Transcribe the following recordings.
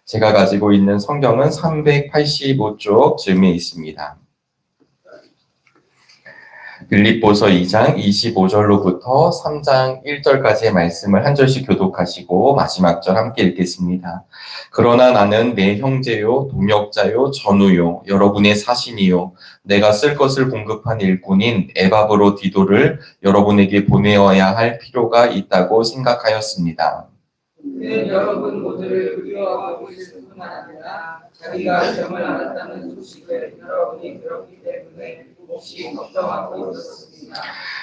제가 가지고 있는 성경은 385쪽 즈음에 있습니다. 빌립보서 2장 25절로부터 3장 1절까지의 말씀을 한 절씩 교독하시고 마지막 절 함께 읽겠습니다. 그러나 나는 내 형제요 동역자요 전우요 여러분의 사신이요 내가 쓸 것을 공급한 일꾼인 에바브로디도를 여러분에게 보내어야 할 필요가 있다고 생각하였습니다. 그는 여러분 모두를 그리워하고 있을 뿐만 아니라 자기가 점을 알았다는 소식을 여러분이 들었기 때문에 몹시 걱정하고 있었습니다.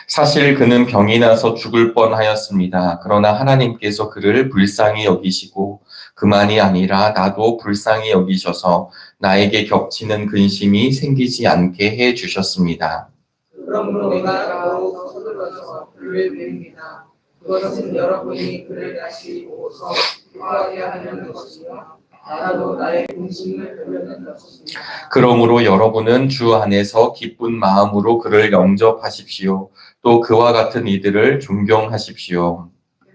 사실 그는 병이 나서 죽을 뻔하였습니다. 그러나 하나님께서 그를 불쌍히 여기시고 그만이 아니라 나도 불쌍히 여기셔서 나에게 겹치는 근심이 생기지 않게 해 주셨습니다. 그러므로 내가 더욱 서둘러서 그를 뵙니다. 그것은 여러분이 그를 다시 보고서 기뻐하게 하는 것이며 나도 나의 근심을 돌려낸 것입니다. 그러므로 여러분은 주 안에서 기쁜 마음으로 그를 영접하십시오. 또 그와 같은 이들을 존경하십시오.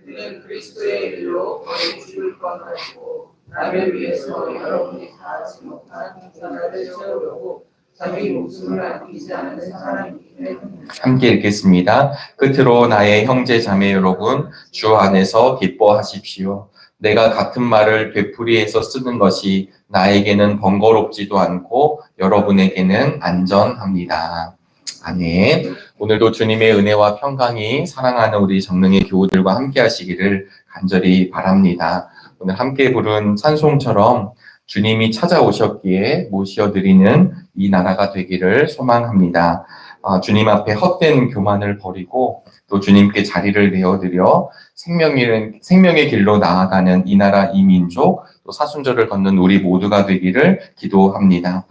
그는 그리스도의 일로 거의 죽을 뻔하고 나를 위해서 여러분이 다 하지 못한 자를 채우려고 자기 목숨을 아끼지 않는 사람이기 때문입니다. 함께 읽겠습니다. 끝으로 나의 형제 자매 여러분, 주 안에서 기뻐하십시오. 내가 같은 말을 되풀이해서 쓰는 것이 나에게는 번거롭지도 않고 여러분에게는 안전합니다. 아멘. 오늘도 주님의 은혜와 평강이 사랑하는 우리 정능의 교우들과 함께 하시기를 간절히 바랍니다. 오늘 함께 부른 찬송처럼 주님이 찾아오셨기에 모셔드리는 이 나라가 되기를 소망합니다. 주님 앞에 헛된 교만을 버리고 또 주님께 자리를 내어드려 생명의 길로 나아가는 이 나라 이 민족 또 사순절을 걷는 우리 모두가 되기를 기도합니다.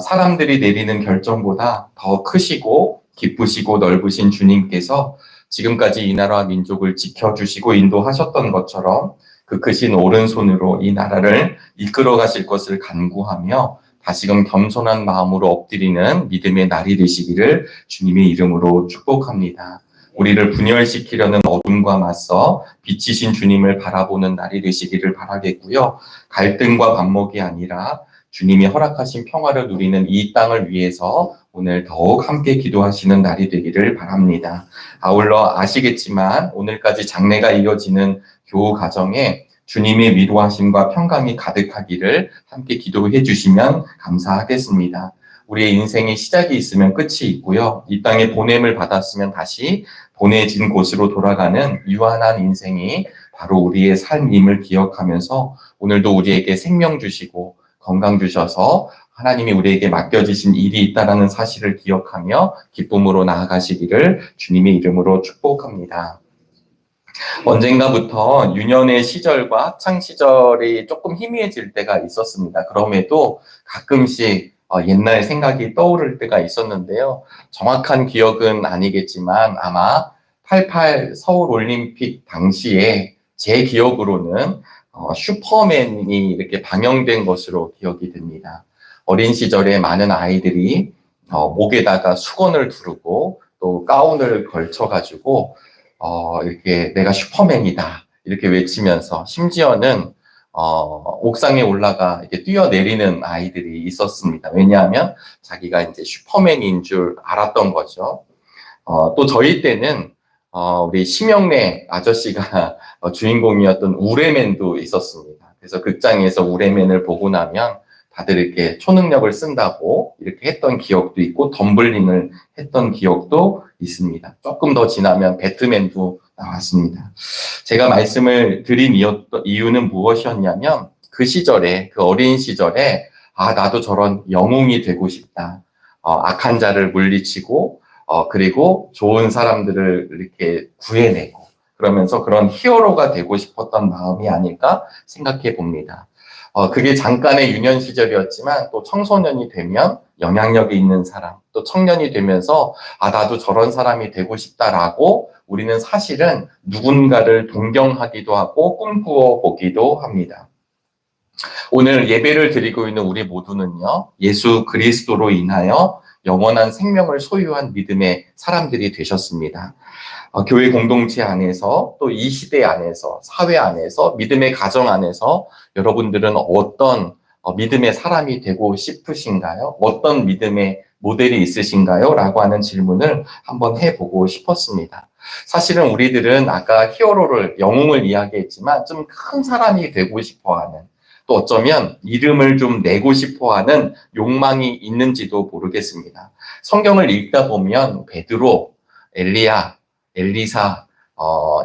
사람들이 내리는 결정보다 더 크시고 기쁘시고 넓으신 주님께서 지금까지 이 나라와 민족을 지켜주시고 인도하셨던 것처럼 그 크신 오른손으로 이 나라를 이끌어 가실 것을 간구하며 다시금 겸손한 마음으로 엎드리는 믿음의 날이 되시기를 주님의 이름으로 축복합니다. 우리를 분열시키려는 어둠과 맞서 빛이신 주님을 바라보는 날이 되시기를 바라겠고요. 갈등과 반목이 아니라 주님이 허락하신 평화를 누리는 이 땅을 위해서 오늘 더욱 함께 기도하시는 날이 되기를 바랍니다. 아울러 아시겠지만 오늘까지 장래가 이어지는 교우 가정에 주님의 위로하심과 평강이 가득하기를 함께 기도해 주시면 감사하겠습니다. 우리의 인생의 시작이 있으면 끝이 있고요. 이 땅에 보냄을 받았으면 다시 보내진 곳으로 돌아가는 유한한 인생이 바로 우리의 삶임을 기억하면서 오늘도 우리에게 생명 주시고 건강 주셔서 하나님이 우리에게 맡겨주신 일이 있다는 사실을 기억하며 기쁨으로 나아가시기를 주님의 이름으로 축복합니다. 언젠가부터 유년의 시절과 학창 시절이 조금 희미해질 때가 있었습니다. 그럼에도 가끔씩 옛날 생각이 떠오를 때가 있었는데요. 정확한 기억은 아니겠지만 아마 88 서울올림픽 당시에 제 기억으로는 슈퍼맨이 이렇게 방영된 것으로 기억이 됩니다. 어린 시절에 많은 아이들이 목에다가 수건을 두르고 또 가운을 걸쳐가지고 이렇게 내가 슈퍼맨이다 이렇게 외치면서 심지어는 옥상에 올라가 이렇게 뛰어내리는 아이들이 있었습니다. 왜냐하면 자기가 이제 슈퍼맨인 줄 알았던 거죠. 또 저희 때는 우리 심영래 아저씨가 주인공이었던 우레맨도 있었습니다. 그래서 극장에서 우레맨을 보고 나면 다들 이렇게 초능력을 쓴다고 이렇게 했던 기억도 있고 덤블링을 했던 기억도 있습니다. 조금 더 지나면 배트맨도 나왔습니다. 제가 말씀을 드린 이유는 무엇이었냐면 그 시절에 그 어린 시절에 나도 저런 영웅이 되고 싶다. 악한 자를 물리치고 그리고 좋은 사람들을 이렇게 구해내고 그러면서 그런 히어로가 되고 싶었던 마음이 아닐까 생각해 봅니다. 그게 잠깐의 유년 시절이었지만 또 청소년이 되면 영향력이 있는 사람, 또 청년이 되면서 나도 저런 사람이 되고 싶다라고 우리는 사실은 누군가를 동경하기도 하고 꿈꾸어 보기도 합니다. 오늘 예배를 드리고 있는 우리 모두는요, 예수 그리스도로 인하여 영원한 생명을 소유한 믿음의 사람들이 되셨습니다. 교회 공동체 안에서 또 이 시대 안에서 사회 안에서 믿음의 가정 안에서 여러분들은 어떤 믿음의 사람이 되고 싶으신가요? 어떤 믿음의 모델이 있으신가요? 라고 하는 질문을 한번 해보고 싶었습니다. 사실은 우리들은 아까 히어로를, 영웅을 이야기했지만 좀 큰 사람이 되고 싶어하는, 또 어쩌면 이름을 좀 내고 싶어하는 욕망이 있는지도 모르겠습니다. 성경을 읽다 보면 베드로, 엘리야, 엘리사,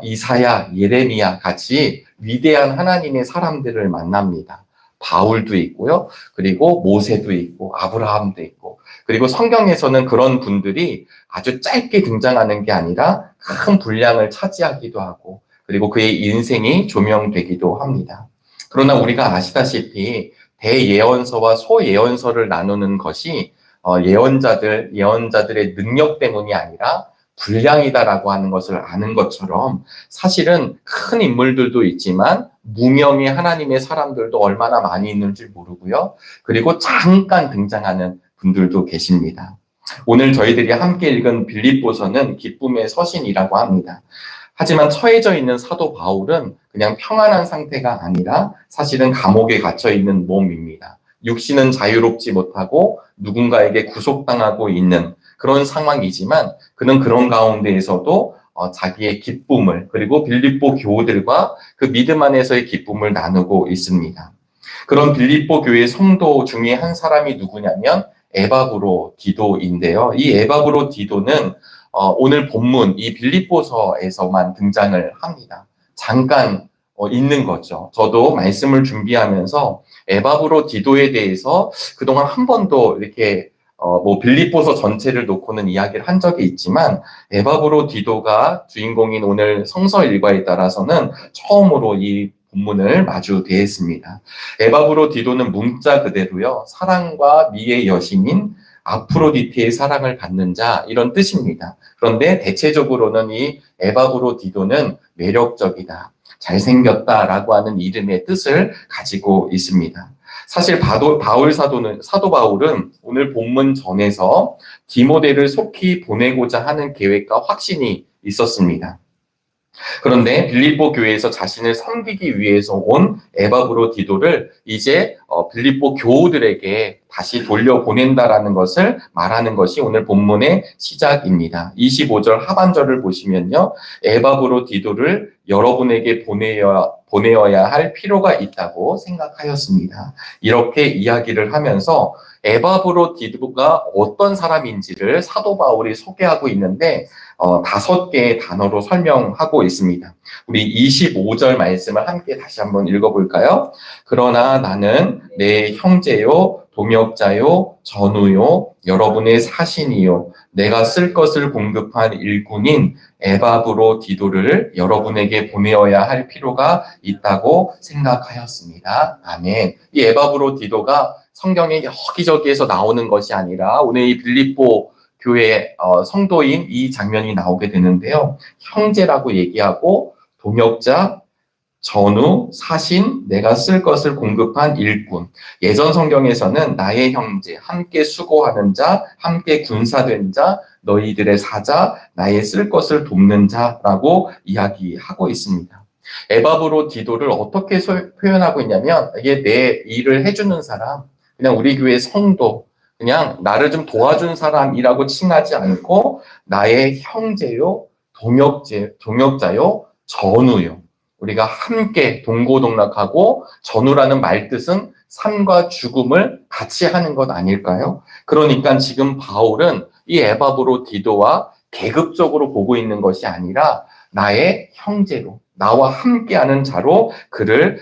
이사야, 예레미야 같이 위대한 하나님의 사람들을 만납니다. 바울도 있고요. 그리고 모세도 있고 아브라함도 있고, 그리고 성경에서는 그런 분들이 아주 짧게 등장하는 게 아니라 큰 분량을 차지하기도 하고, 그리고 그의 인생이 조명되기도 합니다. 그러나 우리가 아시다시피 대예언서와 소예언서를 나누는 것이 예언자들의 능력 때문이 아니라 불량이다라고 하는 것을 아는 것처럼, 사실은 큰 인물들도 있지만 무명의 하나님의 사람들도 얼마나 많이 있는지 모르고요. 그리고 잠깐 등장하는 분들도 계십니다. 오늘 저희들이 함께 읽은 빌립보서는 기쁨의 서신이라고 합니다. 하지만 처해져 있는 사도 바울은 그냥 평안한 상태가 아니라 사실은 감옥에 갇혀 있는 몸입니다. 육신은 자유롭지 못하고 누군가에게 구속당하고 있는 그런 상황이지만, 그는 그런 가운데에서도 자기의 기쁨을, 그리고 빌립보 교우들과 그 믿음 안에서의 기쁨을 나누고 있습니다. 그런 빌립보 교회 성도 중에 한 사람이 누구냐면 에바브로 디도인데요. 이 에바브로 디도는 오늘 본문 이 빌립보서에서만 등장을 합니다. 잠깐 있는 거죠. 저도 말씀을 준비하면서 에바브로 디도에 대해서 그동안 한 번도 이렇게 빌립보서 전체를 놓고는 이야기를 한 적이 있지만, 에바브로 디도가 주인공인 오늘 성서 일과에 따라서는 처음으로 이 본문을 마주대했습니다. 에바브로 디도는 문자 그대로요, 사랑과 미의 여신인 아프로디테의 사랑을 받는 자, 이런 뜻입니다. 그런데 대체적으로는 이 에바브로 디도는 매력적이다, 잘생겼다라고 하는 이름의 뜻을 가지고 있습니다. 사실 사도 바울은 오늘 본문 전에서 디모데를 속히 보내고자 하는 계획과 확신이 있었습니다. 그런데 빌립보 교회에서 자신을 섬기기 위해서 온 에바브로 디도를 이제 빌립보 교우들에게 다시 돌려보낸다라는 것을 말하는 것이 오늘 본문의 시작입니다. 25절 하반절을 보시면요, 에바브로 디도를 여러분에게 보내어야 할 필요가 있다고 생각하였습니다. 이렇게 이야기를 하면서 에바브로 디도가 어떤 사람인지를 사도 바울이 소개하고 있는데 5개의 단어로 설명하고 있습니다. 우리 25절 말씀을 함께 다시 한번 읽어볼까요? 그러나 나는 내 형제요, 동역자요, 전우요, 여러분의 사신이요, 내가 쓸 것을 공급한 일꾼인 에바브로 디도를 여러분에게 보내어야 할 필요가 있다고 생각하였습니다. 아멘. 이 에바브로 디도가 성경에 여기저기에서 나오는 것이 아니라 오늘 이 빌립보 교회 성도인 이 장면이 나오게 되는데요. 형제라고 얘기하고 동역자, 전우, 사신, 내가 쓸 것을 공급한 일꾼. 예전 성경에서는 나의 형제, 함께 수고하는 자, 함께 군사된 자, 너희들의 사자, 나의 쓸 것을 돕는 자라고 이야기하고 있습니다. 에바브로 디도를 어떻게 표현하고 있냐면, 이게 내 일을 해주는 사람, 그냥 우리 교회 성도, 그냥 나를 좀 도와준 사람이라고 칭하지 않고 나의 형제요, 동역자요, 전우요. 우리가 함께 동고동락하고, 전우라는 말뜻은 삶과 죽음을 같이 하는 것 아닐까요? 그러니까 지금 바울은 이 에바브로 디도와 계급적으로 보고 있는 것이 아니라 나의 형제로, 나와 함께하는 자로 그를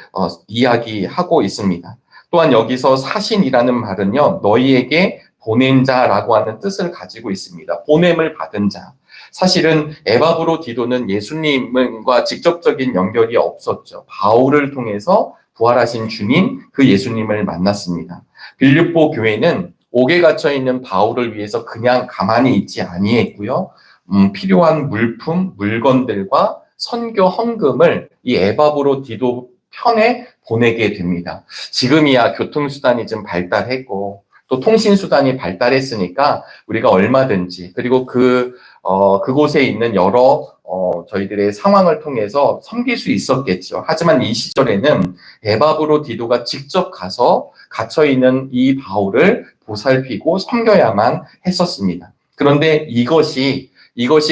이야기하고 있습니다. 또한 여기서 사신이라는 말은요, 너희에게 보낸 자라고 하는 뜻을 가지고 있습니다. 보냄을 받은 자. 사실은 에바브로 디도는 예수님과 직접적인 연결이 없었죠. 바울을 통해서 부활하신 주님, 그 예수님을 만났습니다. 빌립보 교회는 옥에 갇혀 있는 바울을 위해서 그냥 가만히 있지 아니했고요. 필요한 물품, 물건들과 선교 헌금을 이 에바브로 디도 편에 보내게 됩니다. 지금이야 교통수단이 좀 발달했고, 또 통신수단이 발달했으니까 우리가 얼마든지, 그리고 그곳에 있는 여러 저희들의 상황을 통해서 섬길 수 있었겠죠. 하지만 이 시절에는 에바브로디도가 직접 가서 갇혀있는 이 바울을 보살피고 섬겨야만 했었습니다. 그런데 이것이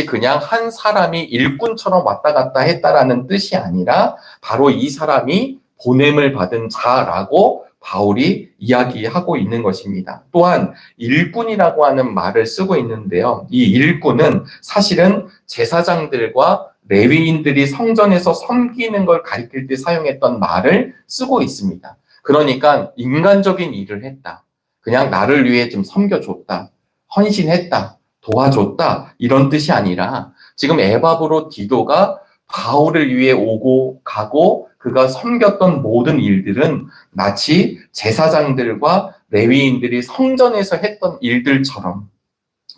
그냥 한 사람이 일꾼처럼 왔다 갔다 했다라는 뜻이 아니라 바로 이 사람이 보냄을 받은 자라고 바울이 이야기하고 있는 것입니다. 또한 일꾼이라고 하는 말을 쓰고 있는데요. 이 일꾼은 사실은 제사장들과 레위인들이 성전에서 섬기는 걸 가리킬 때 사용했던 말을 쓰고 있습니다. 그러니까 인간적인 일을 했다. 그냥 나를 위해 좀 섬겨줬다. 헌신했다. 도와줬다. 이런 뜻이 아니라 지금 에바브로디도가 바울을 위해 오고 가고 그가 섬겼던 모든 일들은 마치 제사장들과 레위인들이 성전에서 했던 일들처럼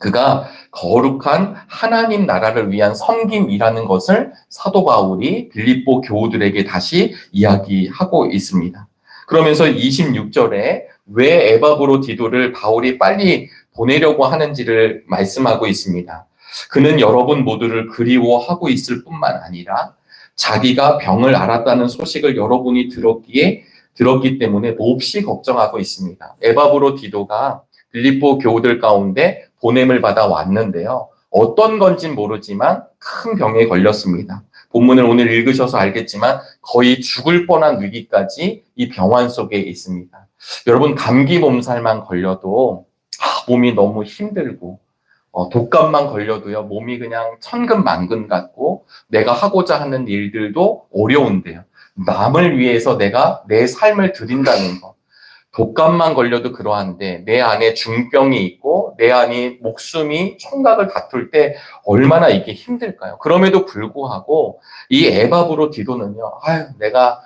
그가 거룩한 하나님 나라를 위한 섬김이라는 것을 사도 바울이 빌립보 교우들에게 다시 이야기하고 있습니다. 그러면서 26절에 왜 에바브로디도를 바울이 빨리 보내려고 하는지를 말씀하고 있습니다. 그는 여러분 모두를 그리워하고 있을 뿐만 아니라 자기가 병을 앓았다는 소식을 여러분이 들었기 때문에 몹시 걱정하고 있습니다. 에바브로디도가 빌립보 교우들 가운데 보냄을 받아 왔는데요. 어떤 건진 모르지만 큰 병에 걸렸습니다. 본문을 오늘 읽으셔서 알겠지만 거의 죽을 뻔한 위기까지 이 병환 속에 있습니다. 여러분 감기 몸살만 걸려도 몸이 너무 힘들고 독감만 걸려도요 몸이 그냥 천근만근 같고 내가 하고자 하는 일들도 어려운데요. 남을 위해서 내가 내 삶을 드린다는 것. 독감만 걸려도 그러한데 내 안에 중병이 있고 내 안에 목숨이 총각을 다툴 때 얼마나 이게 힘들까요? 그럼에도 불구하고 이 에바브로디도는요. 내가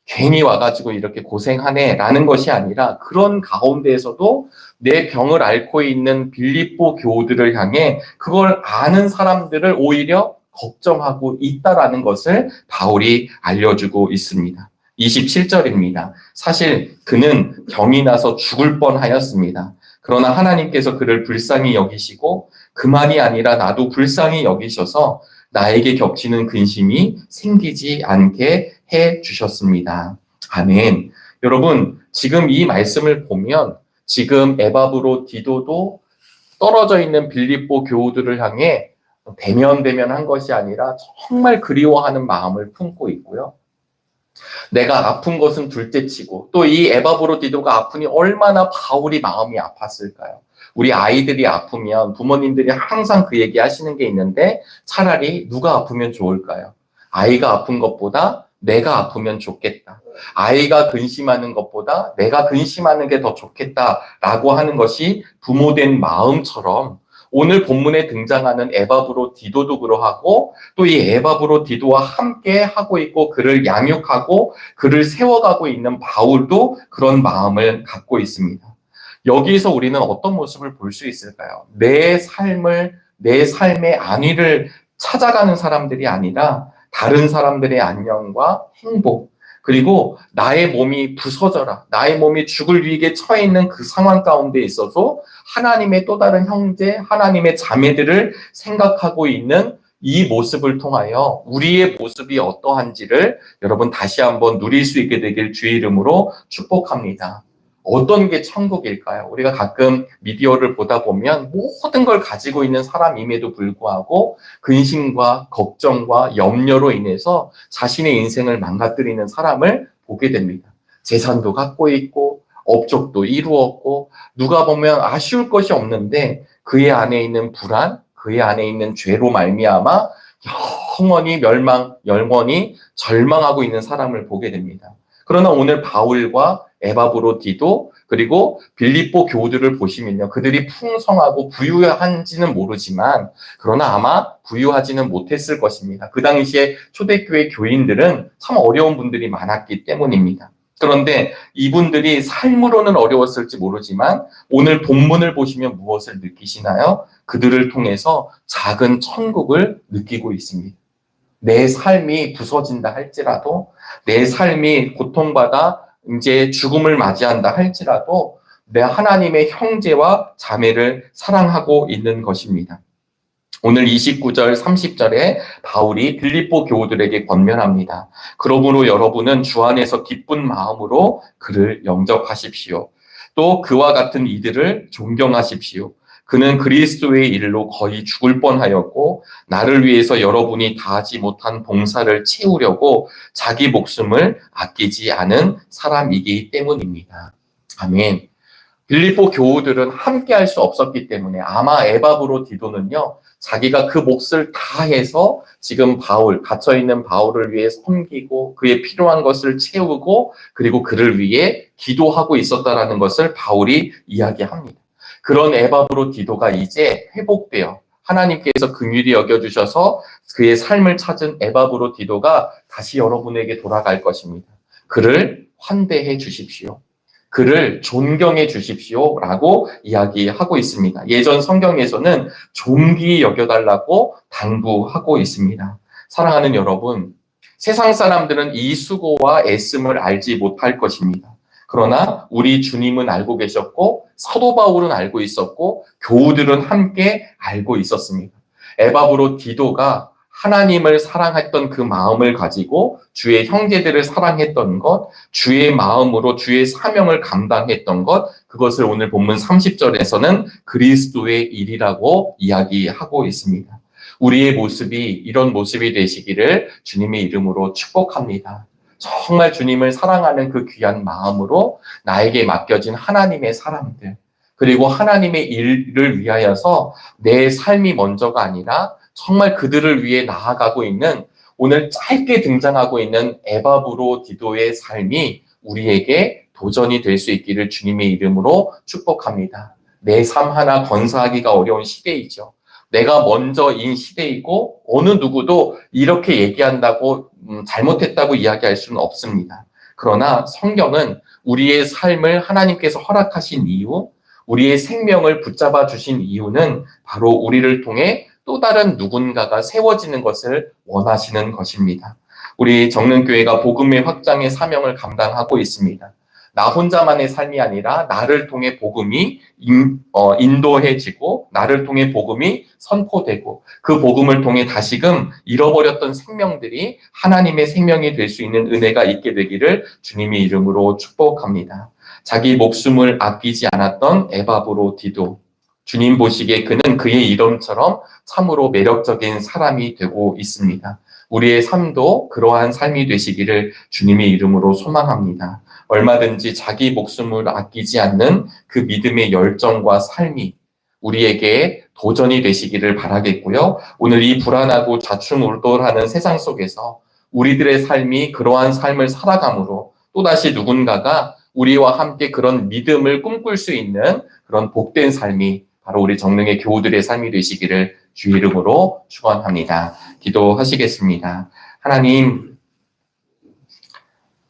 괜히 와가지고 이렇게 고생하네 라는 것이 아니라 그런 가운데에서도 내 병을 앓고 있는 빌립보 교우들을 향해 그걸 아는 사람들을 오히려 걱정하고 있다라는 것을 바울이 알려주고 있습니다. 27절입니다. 사실 그는 병이 나서 죽을 뻔하였습니다. 그러나 하나님께서 그를 불쌍히 여기시고 그만이 아니라 나도 불쌍히 여기셔서 나에게 겹치는 근심이 생기지 않게 해 주셨습니다. 아멘. 여러분, 지금 이 말씀을 보면 지금 에바브로디도도 떨어져 있는 빌립보 교우들을 향해 대면한 것이 아니라 정말 그리워하는 마음을 품고 있고요. 내가 아픈 것은 둘째치고 또 이 에바브로디도가 아프니 얼마나 바울이 마음이 아팠을까요? 우리 아이들이 아프면 부모님들이 항상 그 얘기 하시는 게 있는데 차라리 누가 아프면 좋을까요? 아이가 아픈 것보다 내가 아프면 좋겠다. 아이가 근심하는 것보다 내가 근심하는 게 더 좋겠다라고 하는 것이 부모된 마음처럼 오늘 본문에 등장하는 에바브로디도도 그러하고 또 이 에바브로디도와 함께 하고 있고 그를 양육하고 그를 세워가고 있는 바울도 그런 마음을 갖고 있습니다. 여기서 우리는 어떤 모습을 볼 수 있을까요? 내 삶의 안위를 찾아가는 사람들이 아니라 다른 사람들의 안녕과 행복, 그리고 나의 몸이 부서져라, 나의 몸이 죽을 위기에 처해 있는 그 상황 가운데 있어서 하나님의 또 다른 형제, 하나님의 자매들을 생각하고 있는 이 모습을 통하여 우리의 모습이 어떠한지를 여러분 다시 한번 누릴 수 있게 되길 주의 이름으로 축복합니다. 어떤 게 천국일까요? 우리가 가끔 미디어를 보다 보면 모든 걸 가지고 있는 사람임에도 불구하고 근심과 걱정과 염려로 인해서 자신의 인생을 망가뜨리는 사람을 보게 됩니다. 재산도 갖고 있고 업적도 이루었고 누가 보면 아쉬울 것이 없는데 그의 안에 있는 불안, 그의 안에 있는 죄로 말미암아 영원히 절망하고 있는 사람을 보게 됩니다. 그러나 오늘 바울과 에바브로디도 그리고 빌립보 교우들을 보시면요. 그들이 풍성하고 부유한지는 모르지만 그러나 아마 부유하지는 못했을 것입니다. 그 당시에 초대교회 교인들은 참 어려운 분들이 많았기 때문입니다. 그런데 이분들이 삶으로는 어려웠을지 모르지만 오늘 본문을 보시면 무엇을 느끼시나요? 그들을 통해서 작은 천국을 느끼고 있습니다. 내 삶이 부서진다 할지라도 내 삶이 고통받아 이제 죽음을 맞이한다 할지라도 내 하나님의 형제와 자매를 사랑하고 있는 것입니다. 오늘 29절, 30절에 바울이 빌립보 교우들에게 권면합니다. 그러므로 여러분은 주 안에서 기쁜 마음으로 그를 영접하십시오. 또 그와 같은 이들을 존경하십시오. 그는 그리스도의 일로 거의 죽을 뻔하였고 나를 위해서 여러분이 다하지 못한 봉사를 채우려고 자기 목숨을 아끼지 않은 사람이기 때문입니다. 아멘. 빌립보 교우들은 함께 할 수 없었기 때문에 아마 에바브로디도는요, 자기가 그 몫을 다해서 지금 갇혀있는 바울을 위해 섬기고 그의 필요한 것을 채우고 그리고 그를 위해 기도하고 있었다라는 것을 바울이 이야기합니다. 그런 에바브로디도가 이제 회복되어 하나님께서 긍휼히 여겨주셔서 그의 삶을 찾은 에바브로디도가 다시 여러분에게 돌아갈 것입니다. 그를 환대해 주십시오. 그를 존경해 주십시오 라고 이야기하고 있습니다. 예전 성경에서는 존귀히 여겨달라고 당부하고 있습니다. 사랑하는 여러분, 세상 사람들은 이 수고와 애씀을 알지 못할 것입니다. 그러나 우리 주님은 알고 계셨고 사도 바울은 알고 있었고 교우들은 함께 알고 있었습니다. 에바브로디도가 하나님을 사랑했던 그 마음을 가지고 주의 형제들을 사랑했던 것, 주의 마음으로 주의 사명을 감당했던 것, 그것을 오늘 본문 30절에서는 그리스도의 일이라고 이야기하고 있습니다. 우리의 모습이 이런 모습이 되시기를 주님의 이름으로 축복합니다. 정말 주님을 사랑하는 그 귀한 마음으로 나에게 맡겨진 하나님의 사람들, 그리고 하나님의 일을 위하여서 내 삶이 먼저가 아니라 정말 그들을 위해 나아가고 있는 오늘 짧게 등장하고 있는 에바브로디도의 삶이 우리에게 도전이 될 수 있기를 주님의 이름으로 축복합니다. 내 삶 하나 건사하기가 어려운 시대이죠. 내가 먼저인 시대이고 어느 누구도 이렇게 얘기한다고 잘못했다고 이야기할 수는 없습니다. 그러나 성경은 우리의 삶을 하나님께서 허락하신 이유, 우리의 생명을 붙잡아 주신 이유는 바로 우리를 통해 또 다른 누군가가 세워지는 것을 원하시는 것입니다. 우리 정릉교회가 복음의 확장의 사명을 감당하고 있습니다. 나 혼자만의 삶이 아니라 나를 통해 복음이 인도해지고 나를 통해 복음이 선포되고 그 복음을 통해 다시금 잃어버렸던 생명들이 하나님의 생명이 될 수 있는 은혜가 있게 되기를 주님의 이름으로 축복합니다. 자기 목숨을 아끼지 않았던 에바브로디도, 주님 보시기에 그는 그의 이름처럼 참으로 매력적인 사람이 되고 있습니다. 우리의 삶도 그러한 삶이 되시기를 주님의 이름으로 소망합니다. 얼마든지 자기 목숨을 아끼지 않는 그 믿음의 열정과 삶이 우리에게 도전이 되시기를 바라겠고요. 오늘 이 불안하고 좌충우돌하는 세상 속에서 우리들의 삶이 그러한 삶을 살아감으로 또다시 누군가가 우리와 함께 그런 믿음을 꿈꿀 수 있는 그런 복된 삶이 바로 우리 정릉의 교우들의 삶이 되시기를 주 이름으로 축원합니다. 기도하시겠습니다. 하나님,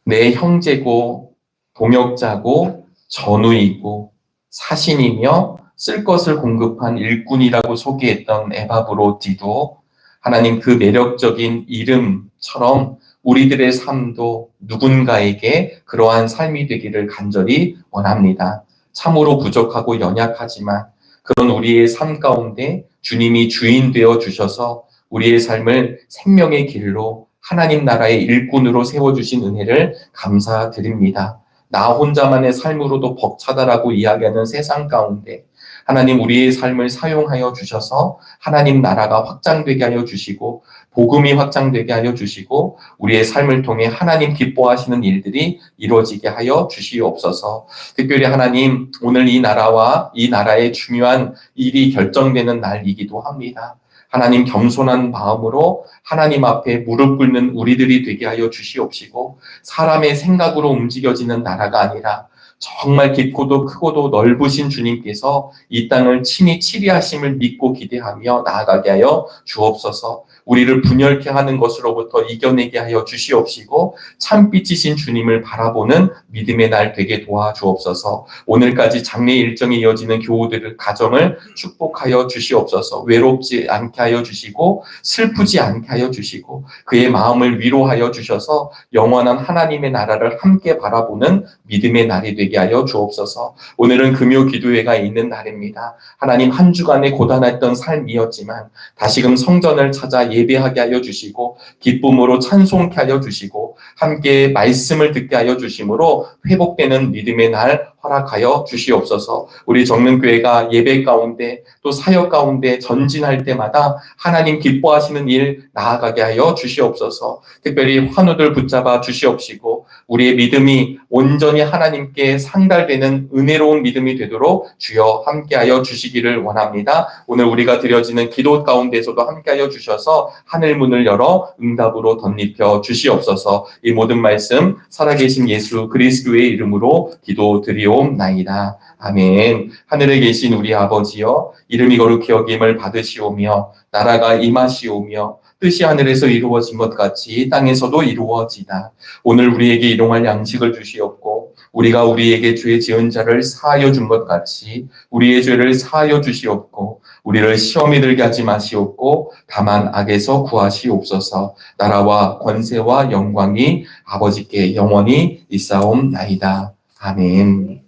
내 형제고 동역자고 전우이고 사신이며 쓸 것을 공급한 일꾼이라고 소개했던 에바브로디도 하나님 그 매력적인 이름처럼 우리들의 삶도 누군가에게 그러한 삶이 되기를 간절히 원합니다. 참으로 부족하고 연약하지만 그런 우리의 삶 가운데 주님이 주인 되어 주셔서 우리의 삶을 생명의 길로 하나님 나라의 일꾼으로 세워주신 은혜를 감사드립니다. 나 혼자만의 삶으로도 벅차다라고 이야기하는 세상 가운데 하나님 우리의 삶을 사용하여 주셔서 하나님 나라가 확장되게 하여 주시고 복음이 확장되게 하여 주시고 우리의 삶을 통해 하나님 기뻐하시는 일들이 이루어지게 하여 주시옵소서. 특별히 하나님 오늘 이 나라와 이 나라의 중요한 일이 결정되는 날이기도 합니다. 하나님 겸손한 마음으로 하나님 앞에 무릎 꿇는 우리들이 되게 하여 주시옵시고 사람의 생각으로 움직여지는 나라가 아니라 정말 깊고도 크고도 넓으신 주님께서 이 땅을 친히 치리하심을 믿고 기대하며 나아가게 하여 주옵소서. 우리를 분열케 하는 것으로부터 이겨내게 하여 주시옵시고 참빛이신 주님을 바라보는 믿음의 날 되게 도와주옵소서. 오늘까지 장례 일정이 이어지는 교우들의 가정을 축복하여 주시옵소서. 외롭지 않게 하여 주시고 슬프지 않게 하여 주시고 그의 마음을 위로하여 주셔서 영원한 하나님의 나라를 함께 바라보는 믿음의 날이 되게 하여 주옵소서. 오늘은 금요 기도회가 있는 날입니다. 하나님, 한 주간의 고단했던 삶이었지만 다시금 성전을 찾아 예배하게 하여 주시고 기쁨으로 찬송케 하여 주시고 함께 말씀을 듣게 하여 주심으로 회복되는 믿음의 날 허락하여 주시옵소서. 우리 정릉교회가 예배 가운데 또 사역 가운데 전진할 때마다 하나님 기뻐하시는 일 나아가게 하여 주시옵소서. 특별히 환우들 붙잡아 주시옵시고 우리의 믿음이 온전히 하나님께 상달되는 은혜로운 믿음이 되도록 주여 함께하여 주시기를 원합니다. 오늘 우리가 드려지는 기도 가운데서도 함께하여 주셔서 하늘문을 열어 응답으로 덧입혀 주시옵소서. 이 모든 말씀 살아계신 예수 그리스도의 이름으로 기도드리옵나이다. 아멘. 하늘에 계신 우리 아버지여, 이름이 거룩히 여김을 받으시오며 나라가 임하시오며 뜻이 하늘에서 이루어진 것 같이 땅에서도 이루어지다. 오늘 우리에게 일용할 양식을 주시옵고 우리가 우리에게 죄 지은 자를 사하여 준 것 같이 우리의 죄를 사하여 주시옵고 우리를 시험에 들게 하지 마시옵고 다만 악에서 구하시옵소서. 나라와 권세와 영광이 아버지께 영원히 있사옵나이다. 아멘.